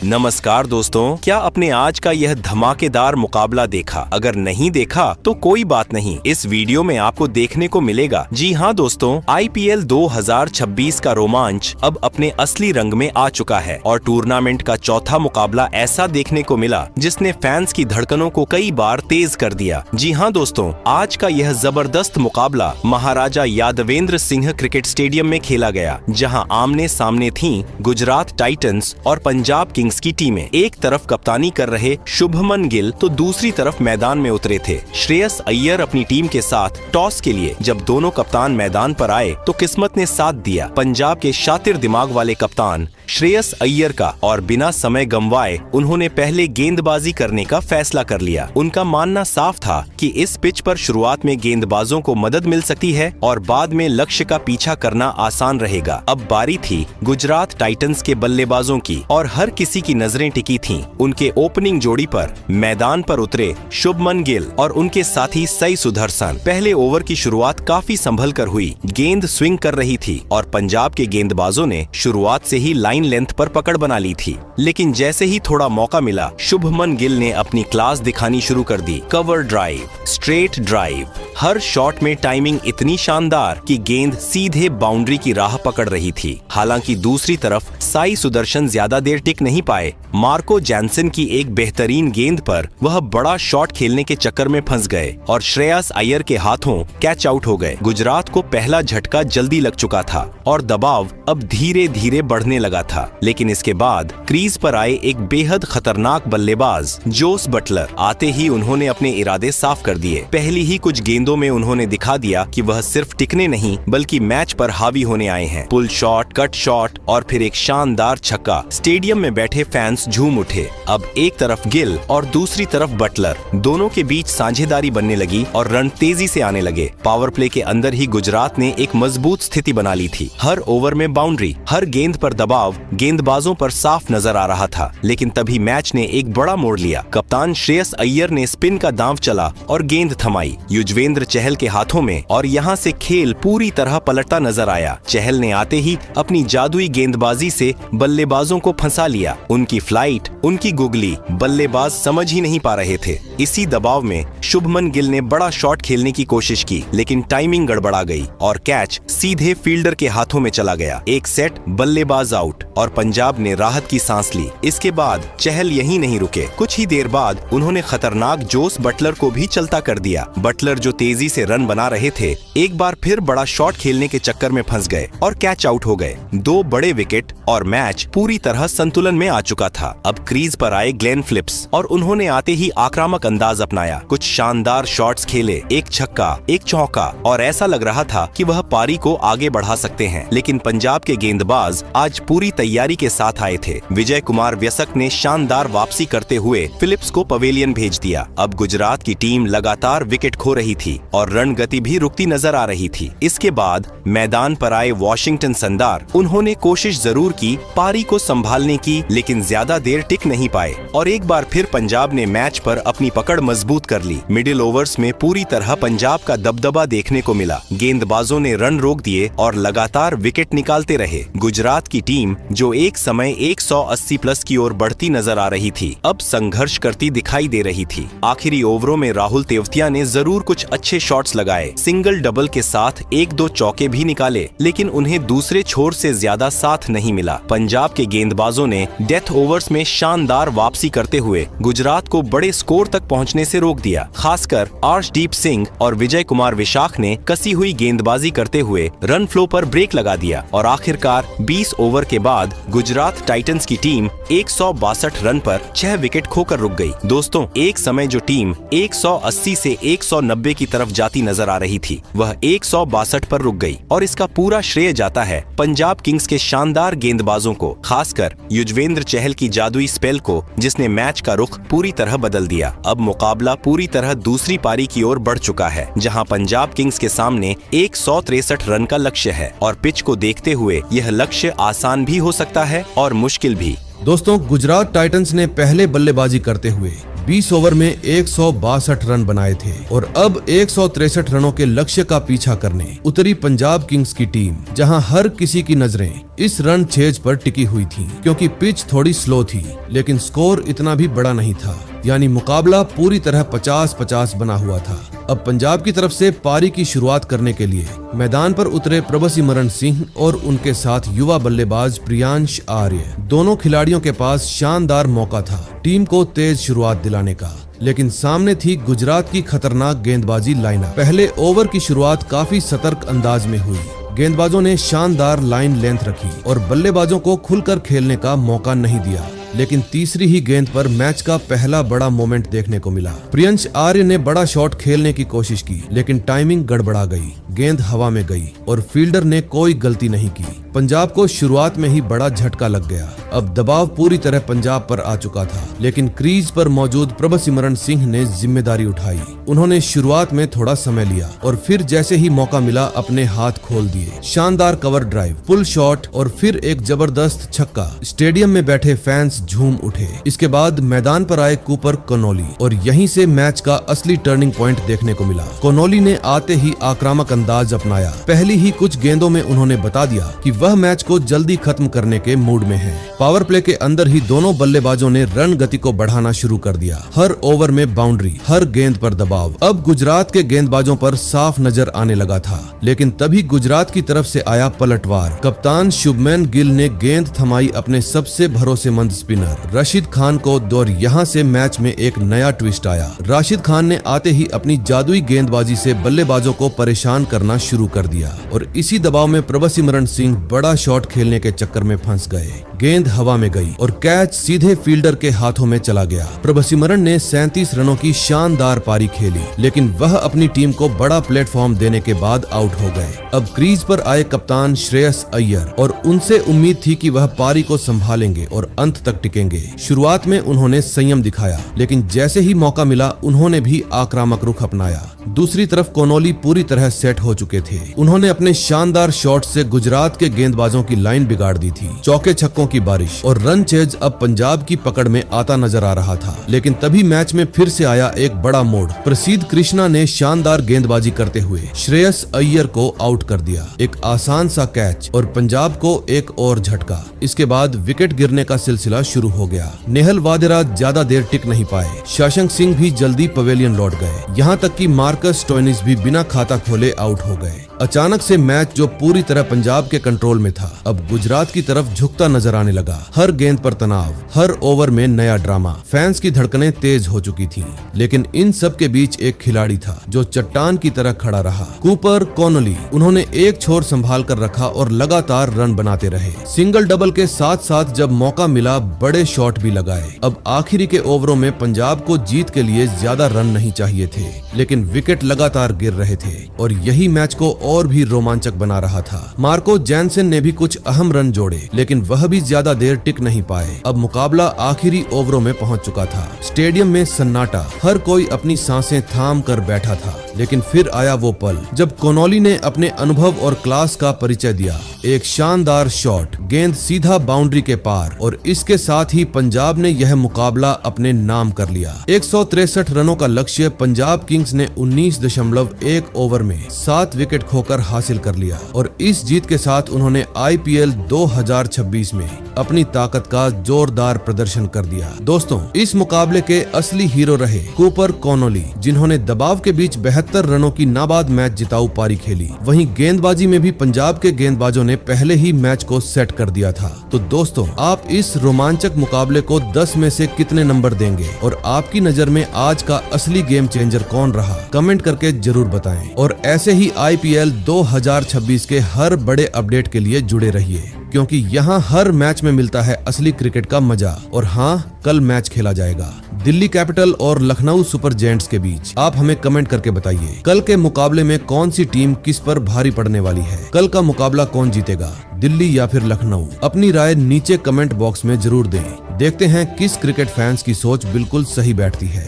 नमस्कार दोस्तों, क्या आपने आज का यह धमाकेदार मुकाबला देखा? अगर नहीं देखा तो कोई बात नहीं, इस वीडियो में आपको देखने को मिलेगा। जी हाँ दोस्तों, IPL 2026 का रोमांच अब अपने असली रंग में आ चुका है और टूर्नामेंट का चौथा मुकाबला ऐसा देखने को मिला जिसने फैंस की धड़कनों को कई बार तेज कर दिया। जी हाँ दोस्तों, आज का यह जबरदस्त मुकाबला महाराजा यादवेंद्र सिंह क्रिकेट स्टेडियम में खेला गया, जहां आमने सामने थीं गुजरात टाइटंस और पंजाब किंग्स की टीमें। एक तरफ कप्तानी कर रहे शुभमन गिल तो दूसरी तरफ मैदान में उतरे थे श्रेयस अय्यर अपनी टीम के साथ टॉस के लिए। जब दोनों कप्तान मैदान पर आए तो किस्मत ने साथ दिया पंजाब के शातिर दिमाग वाले कप्तान श्रेयस अय्यर का, और बिना समय गंवाए उन्होंने पहले गेंदबाजी करने का फैसला कर लिया। उनका मानना साफ था कि इस पिच पर शुरुआत में गेंदबाजों को मदद मिल सकती है और बाद में लक्ष्य का पीछा करना आसान रहेगा। अब बारी थी गुजरात टाइटंस के बल्लेबाजों की और हर किसी की नजरें टिकी थीं उनके ओपनिंग जोड़ी पर। मैदान पर उतरे शुभमन गिल और उनके साथी सई सुदर्शन। पहले ओवर की शुरुआत काफी संभल कर हुई, गेंद स्विंग कर रही थी और पंजाब के गेंदबाजों ने शुरुआत से ही लाइन लेंथ पर पकड़ बना ली थी। लेकिन जैसे ही थोड़ा मौका मिला, शुभमन गिल ने अपनी क्लास दिखानी शुरू कर दी। कवर ड्राइव, स्ट्रेट ड्राइव, हर शॉट में टाइमिंग इतनी शानदार कि गेंद सीधे बाउंड्री की राह पकड़ रही थी। हालांकि दूसरी तरफ साई सुदर्शन ज्यादा देर टिक नहीं पाए। मार्को जैनसन की एक बेहतरीन गेंद पर वह बड़ा शॉट खेलने के चक्कर में फंस गए और श्रेयस अय्यर के हाथों कैच आउट हो गए। गुजरात को पहला झटका जल्दी लग चुका था और दबाव अब धीरे धीरे बढ़ने लगा था। लेकिन इसके बाद क्रीज पर आए एक बेहद खतरनाक बल्लेबाज जोस बटलर। आते ही उन्होंने अपने इरादे साफ कर दिए। पहली ही कुछ गेंदों में उन्होंने दिखा दिया कि वह सिर्फ टिकने नहीं बल्कि मैच पर हावी होने आए हैं। पुल शॉट, कट शॉट और फिर एक शानदार छक्का। स्टेडियम में बैठे फैंस झूम उठे। अब एक तरफ गिल और दूसरी तरफ बटलर, दोनों के बीच साझेदारी बनने लगी और रन तेजी से आने लगे। पावर प्ले के अंदर ही गुजरात ने एक मजबूत स्थिति बना ली थी। हर ओवर में बाउंड्री, हर गेंद पर दबाव गेंदबाजों पर साफ नजर आ रहा था। लेकिन तभी मैच ने एक बड़ा मोड़ लिया। कप्तान श्रेयस अय्यर ने स्पिन का दांव चला और गेंद थमाई युजवेंद्र चहल के हाथों में, और यहाँ से खेल पूरी तरह पलटता नजर आया। चहल ने आते ही अपनी जादुई गेंदबाजी से बल्लेबाजों को फंसा लिया। उनकी फ्लाइट, उनकी गुगली बल्लेबाज समझ ही नहीं पा रहे थे। इसी दबाव में शुभमन गिल ने बड़ा शॉट खेलने की कोशिश की, लेकिन टाइमिंग गड़बड़ा गई और कैच सीधे फील्डर के हाथों में चला गया। एक सेट, बल्लेबाज आउट और पंजाब ने राहत की सांस ली। इसके बाद चहल यहीं नहीं रुके। कुछ ही देर बाद उन्होंने खतरनाक जोस बटलर को भी चलता कर दिया। बटलर जो तेजी से रन बना रहे थे, एक बार फिर बड़ा शॉट खेलने के चक्कर में फंस गए और कैच आउट हो गए। 2 बड़े विकेट और मैच पूरी तरह संतुलन में आ चुका था। अब क्रीज पर आए ग्लेन फिलिप्स और उन्होंने आते ही आक्रामक अंदाज अपनाया। कुछ शानदार शॉट्स खेले, एक छक्का, एक चौका, और ऐसा लग रहा था कि वह पारी को आगे बढ़ा सकते हैं। लेकिन पंजाब के गेंदबाज आज पूरी तैयारी के साथ आए थे। विजय कुमार व्यसक ने शानदार वापसी करते हुए फिलिप्स को पवेलियन भेज दिया। अब गुजरात की टीम लगातार विकेट खो रही थी और रन गति भी रुकती नजर आ रही थी। इसके बाद मैदान पर आए वॉशिंगटन सुंदर। उन्होंने कोशिश जरूर की पारी को संभालने की, लेकिन ज्यादा देर टिक नहीं पाए और एक बार फिर पंजाब ने मैच पर अपनी पकड़ मजबूत कर ली। मिडिल ओवर्स में पूरी तरह पंजाब का दबदबा देखने को मिला। गेंदबाजों ने रन रोक दिए और लगातार विकेट निकालते रहे। गुजरात की टीम जो एक समय 180 प्लस की ओर बढ़ती नजर आ रही थी, अब संघर्ष करती दिखाई दे रही थी। आखिरी ओवरों में राहुल तेवतिया ने जरूर कुछ अच्छे शॉट्स लगाए, सिंगल डबल के साथ 1-2 चौके भी निकाले, लेकिन उन्हें दूसरे छोर से ज्यादा साथ नहीं मिला। पंजाब के गेंदबाजों ने डेथ ओवर्स में शानदार वापसी करते हुए गुजरात को बड़े स्कोर तक पहुंचने से रोक दिया। खासकर अर्शदीप सिंह और विजय कुमार विशाख ने कसी हुई गेंदबाजी करते हुए रन फ्लो पर ब्रेक लगा दिया और आखिरकार 20 ओवर के बाद गुजरात टाइटंस की टीम 162 रन पर 6 विकेट खोकर रुक गई। दोस्तों, एक समय जो टीम 180 से 190 की तरफ जाती नजर आ रही थी, वह 162 पर रुक गई और इसका पूरा श्रेय जाता है पंजाब किंग्स के शानदार गेंदबाजों को, खासकर युजवेंद्र चहल की जादुई स्पेल को, जिसने मैच का रुख पूरी तरह बदल दिया। अब मुकाबला पूरी तरह दूसरी पारी की ओर बढ़ चुका है, जहां पंजाब किंग्स के सामने 163 रन का लक्ष्य है और पिच को देखते हुए यह लक्ष्य आसान भी हो सकता है और मुश्किल भी। दोस्तों, गुजरात टाइटंस ने पहले बल्लेबाजी करते हुए 20 ओवर में 162 रन बनाए थे और अब 163 रनों के लक्ष्य का पीछा करने उतरी पंजाब किंग्स की टीम, जहां हर किसी की नजरें इस रन चेज पर टिकी हुई थी, क्योंकि पिच थोड़ी स्लो थी लेकिन स्कोर इतना भी बड़ा नहीं था। यानी मुकाबला पूरी तरह 50-50 बना हुआ था। अब पंजाब की तरफ से पारी की शुरुआत करने के लिए मैदान पर उतरे प्रभसिमरन सिंह और उनके साथ युवा बल्लेबाज प्रियांश आर्य। दोनों खिलाड़ियों के पास शानदार मौका था टीम को तेज शुरुआत दिलाने का, लेकिन सामने थी गुजरात की खतरनाक गेंदबाजी लाइनअप। पहले ओवर की शुरुआत काफी सतर्क अंदाज में हुई। गेंदबाजों ने शानदार लाइन लेंथ रखी और बल्लेबाजों को खुलकर खेलने का मौका नहीं दिया, लेकिन तीसरी ही गेंद पर मैच का पहला बड़ा मोमेंट देखने को मिला। प्रियांश आर्य ने बड़ा शॉट खेलने की कोशिश की, लेकिन टाइमिंग गड़बड़ा गई, गेंद हवा में गई और फील्डर ने कोई गलती नहीं की। पंजाब को शुरुआत में ही बड़ा झटका लग गया। अब दबाव पूरी तरह पंजाब पर आ चुका था, लेकिन क्रीज पर मौजूद प्रभसिमरन सिंह ने जिम्मेदारी उठाई। उन्होंने शुरुआत में थोड़ा समय लिया और फिर जैसे ही मौका मिला अपने हाथ खोल दिए। शानदार कवर ड्राइव, पुल शॉट और फिर एक जबरदस्त छक्का। स्टेडियम में बैठे फैंस झूम उठे। इसके बाद मैदान पर आए कूपर कोनोली और यहीं से मैच का असली टर्निंग पॉइंट देखने को मिला। कोनोली ने आते ही आक्रामक अंदाज अपनाया। पहली ही कुछ गेंदों में उन्होंने बता दिया कि वह मैच को जल्दी खत्म करने के मूड में है। पावर प्ले के अंदर ही दोनों बल्लेबाजों ने रन गति को बढ़ाना शुरू कर दिया। हर ओवर में बाउंड्री, हर गेंद पर दबाव। अब गुजरात के गेंदबाजों पर साफ नजर आने लगा था, लेकिन तभी गुजरात की तरफ से आया पलटवार। कप्तान शुभमैन गिल ने गेंद थमाई अपने सबसे भरोसेमंद स्पिनर राशिद खान को, और यहाँ से मैच में एक नया ट्विस्ट आया। राशिद खान ने आते ही अपनी जादुई गेंदबाजी से बल्लेबाजों को परेशान करना शुरू कर दिया और इसी दबाव में प्रभसिमरन सिंह बड़ा शॉट खेलने के चक्कर में फंस गए। गेंद हवा में गई और कैच सीधे फील्डर के हाथों में चला गया। प्रभसिमरन ने 37 रनों की शानदार पारी खेली, लेकिन वह अपनी टीम को बड़ा प्लेटफॉर्म देने के बाद आउट हो गए। अब क्रीज पर आए कप्तान श्रेयस अय्यर और उनसे उम्मीद थी कि वह पारी को संभालेंगे और अंत तक टिकेंगे। शुरुआत में उन्होंने संयम दिखाया, लेकिन जैसे ही मौका मिला उन्होंने भी आक्रामक रुख अपनाया। दूसरी तरफ कोनोली पूरी तरह सेट हो चुके थे। उन्होंने अपने शानदार शॉट से गुजरात के गेंदबाजों की लाइन बिगाड़ दी थी। चौके छक्कों की बारिश और रन चेज अब पंजाब की पकड़ में आता नजर आ रहा था, लेकिन तभी मैच में फिर से आया एक बड़ा मोड़। प्रसिद्ध कृष्णा ने शानदार गेंदबाजी करते हुए श्रेयस अय्यर को आउट कर दिया। एक आसान सा कैच और पंजाब को एक और झटका। इसके बाद विकेट गिरने का सिलसिला शुरू हो गया। नेहल वाडेरा ज्यादा देर टिक नहीं पाए। शशांक सिंह भी जल्दी पवेलियन लौट गए। यहाँ तक कि मार्कस स्टोइनिस भी बिना खाता खोले आउट हो गए। अचानक से मैच जो पूरी तरह पंजाब के कंट्रोल में था, अब गुजरात की तरफ झुकता नजर आने लगा। हर गेंद पर तनाव, हर ओवर में नया ड्रामा। फैंस की धड़कनें तेज हो चुकी थीं, लेकिन इन सब के बीच एक खिलाड़ी था जो चट्टान की तरह खड़ा रहा, कूपर कोनोली। उन्होंने एक छोर संभाल कर रखा और लगातार रन बनाते रहे। सिंगल डबल के साथ साथ जब मौका मिला बड़े शॉट भी लगाए। अब आखिरी के ओवरों में पंजाब को जीत के लिए ज्यादा रन नहीं चाहिए थे, लेकिन विकेट लगातार गिर रहे थे और यही मैच को और भी रोमांचक बना रहा था। मार्को जैनसन ने भी कुछ अहम रन जोड़े, लेकिन वह भी ज्यादा देर टिक नहीं पाए। अब मुकाबला आखिरी ओवरों में पहुंच चुका था। स्टेडियम में सन्नाटा, हर कोई अपनी सांसें थाम कर बैठा था। लेकिन फिर आया वो पल जब कोनोली ने अपने अनुभव और क्लास का परिचय दिया। एक शानदार शॉट, गेंद सीधा बाउंड्री के पार और इसके साथ ही पंजाब ने यह मुकाबला अपने नाम कर लिया। 163 रनों का लक्ष्य पंजाब किंग्स ने 19.1 ओवर में 7 विकेट खोकर हासिल कर लिया और इस जीत के साथ उन्होंने IPL 2026 में अपनी ताकत का जोरदार प्रदर्शन कर दिया। दोस्तों, इस मुकाबले के असली हीरो रहे कूपर कोनोली, जिन्होंने दबाव के बीच 72 रनों की नाबाद मैच जिताऊ पारी खेली। वहीं गेंदबाजी में भी पंजाब के गेंदबाजों ने पहले ही मैच को सेट कर दिया था। तो दोस्तों, आप इस रोमांचक मुकाबले को 10 में से कितने नंबर देंगे और आपकी नजर में आज का असली गेम चेंजर कौन रहा? कमेंट करके जरूर बताएं और ऐसे ही IPL 2026 के हर बड़े अपडेट के लिए जुड़े रहिए, क्योंकि यहाँ हर मैच में मिलता है असली क्रिकेट का मजा। और हाँ, कल मैच खेला जाएगा दिल्ली कैपिटल और लखनऊ सुपर जायंट्स के बीच। आप हमें कमेंट करके बताइए कल के मुकाबले में कौन सी टीम किस पर भारी पड़ने वाली है। कल का मुकाबला कौन जीतेगा, दिल्ली या फिर लखनऊ? अपनी राय नीचे कमेंट बॉक्स में जरूर दें। देखते हैं किस क्रिकेट फैंस की सोच बिल्कुल सही बैठती है।